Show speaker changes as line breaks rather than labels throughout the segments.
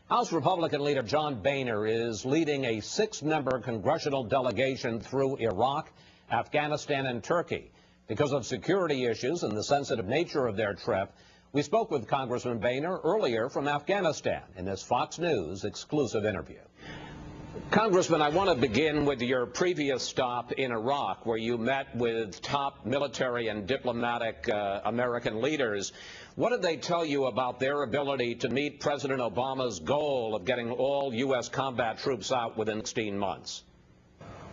House Republican Leader John Boehner is leading a 6-member congressional delegation through Iraq, Afghanistan, and Turkey. Because of security issues and the sensitive nature of their trip, we spoke with Congressman Boehner earlier from Afghanistan in this Fox News exclusive interview. Congressman, I want to begin with your previous stop in Iraq, where you met with top military and diplomatic American leaders. What did they tell you about their ability to meet President Obama's goal of getting all U.S. combat troops out within 16 months?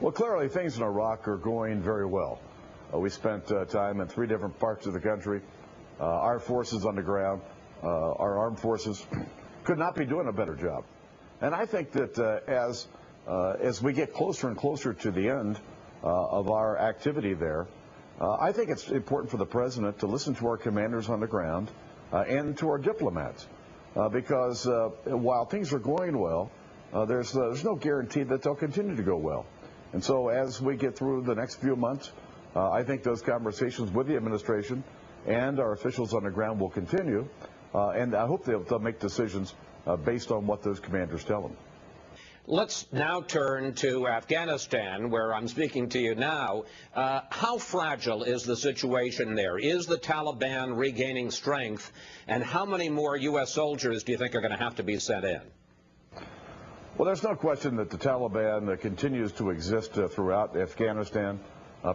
Well, clearly things in Iraq are going very well. We spent time in 3 different parts of the country. Our forces on the ground, our armed forces, could not be doing a better job. And I think that as we get closer and closer to the end of our activity there, I think it's important for the President to listen to our commanders on the ground and to our diplomats, because while things are going well, there's no guarantee that they'll continue to go well. And so as we get through the next few months, I think those conversations with the administration and our officials on the ground will continue, and I hope they'll make decisions based on what those commanders tell them.
Let's now turn to Afghanistan, where I'm speaking to you now. How fragile is the situation there? Is the Taliban regaining strength? And how many more U.S. soldiers do you think are going to have to be sent in?
Well, there's no question that the Taliban continues to exist throughout Afghanistan,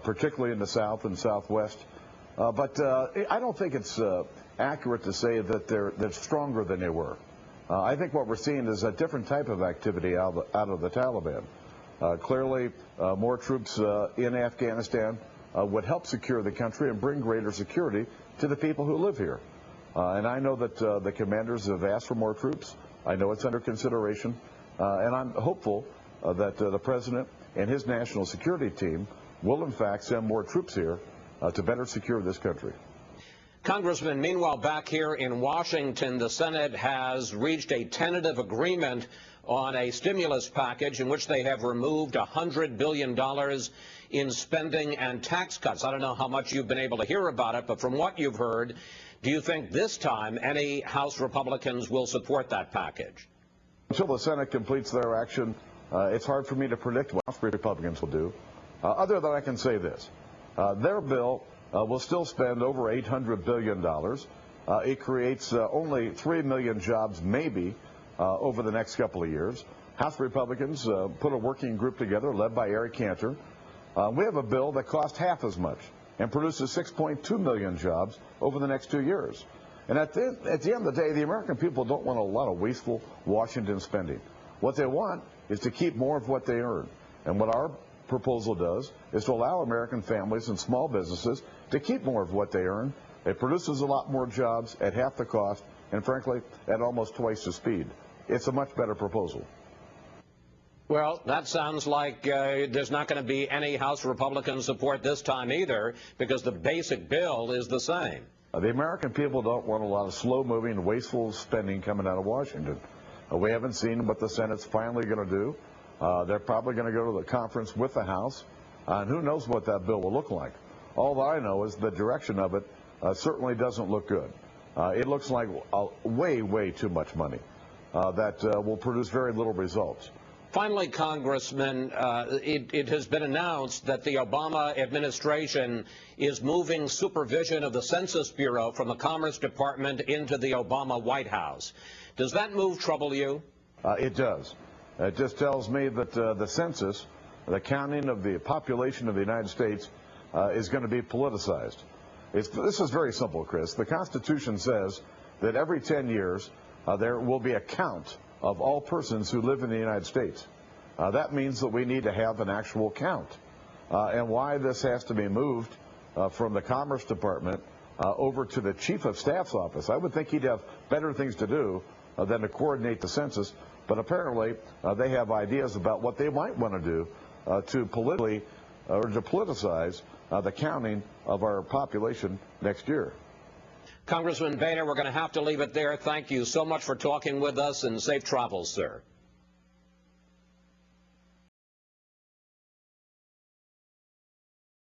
particularly in the south and southwest. But I don't think it's accurate to say that they're stronger than they were. I think what we're seeing is a different type of activity out of the Taliban. Clearly, more troops in Afghanistan would help secure the country and bring greater security to the people who live here. And I know that the commanders have asked for more troops. I know it's under consideration. And I'm hopeful that the President and his national security team will, in fact, send more troops here to better secure this country.
Congressman, meanwhile, back here in Washington, the Senate has reached a tentative agreement on a stimulus package in which they have removed $100 billion in spending and tax cuts. I don't know how much you've been able to hear about it, but from what you've heard, do you think this time any House Republicans will support that package?
Until the Senate completes their action, it's hard for me to predict what House Republicans will do. Other than I can say this, their bill will still spend over $800 billion. It creates only 3 million jobs, maybe, over the next couple of years. House Republicans put a working group together led by Eric Cantor. We have a bill that costs half as much and produces 6.2 million jobs over the next 2 years. And at the end of the day, the American people don't want a lot of wasteful Washington spending. What they want is to keep more of what they earn. And what our proposal does is to allow American families and small businesses to keep more of what they earn. It produces a lot more jobs at half the cost and, frankly, at almost twice the speed. It's a much better proposal.
Well, that sounds like there's not going to be any House Republican support this time either, because the basic bill is the same.
The American people don't want a lot of slow-moving, wasteful spending coming out of Washington. We haven't seen what the Senate's finally going to do. They're probably going to go to the conference with the House, and who knows what that bill will look like. All that I know is the direction of it certainly doesn't look good. It looks like way, way too much money that will produce very little results.
Finally, Congressman, it has been announced that the Obama administration is moving supervision of the Census Bureau from the Commerce Department into the Obama White House. Does that move trouble you?
It does. It just tells me that the census, the counting of the population of the United States, is going to be politicized. This is very simple, Chris. The Constitution says that every 10 years there will be a count of all persons who live in the United States. That means that we need to have an actual count. And why this has to be moved from the Commerce Department over to the Chief of Staff's office, I would think he'd have better things to do than to coordinate the census. But apparently they have ideas about what they might want to do to politicize the counting of our population next year.
Congressman Boehner, we're going to have to leave it there. Thank you so much for talking with us, and safe travels, sir.